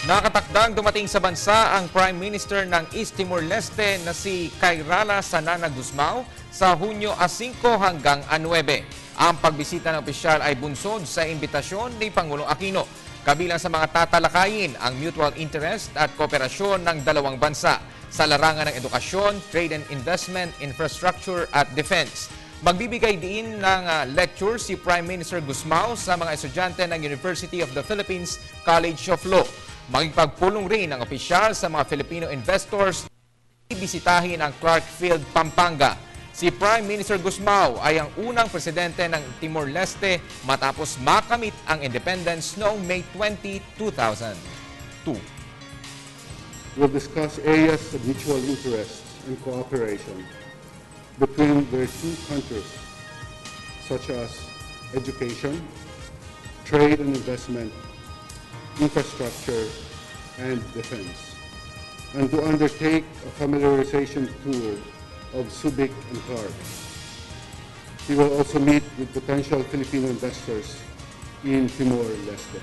Nakatakdang dumating sa bansa ang Prime Minister ng East Timor-Leste na si Kairala Sanana Gusmao sa Hunyo 5 hanggang 9. Ang pagbisita ng opisyal ay bunsod sa imbitasyon ni Pangulong Aquino. Kabilang sa mga tatalakayin ang mutual interest at kooperasyon ng dalawang bansa sa larangan ng edukasyon, trade and investment, infrastructure at defense. Magbibigay din ng lecture si Prime Minister Gusmao sa mga estudyante ng University of the Philippines College of Law. Magpagpulong rin ang opisyal sa mga Filipino investors na ibisitahin ang Clark Field, Pampanga. Si Prime Minister Gusmao ay ang unang presidente ng Timor-Leste matapos makamit ang independence noong May 20, 2002. We'll discuss areas of mutual interest and cooperation between their two countries, such as education, trade and investment, infrastructure, and defense, and to undertake a familiarization tour of Subic and Clark. He will also meet with potential Filipino investors in Timor-Leste.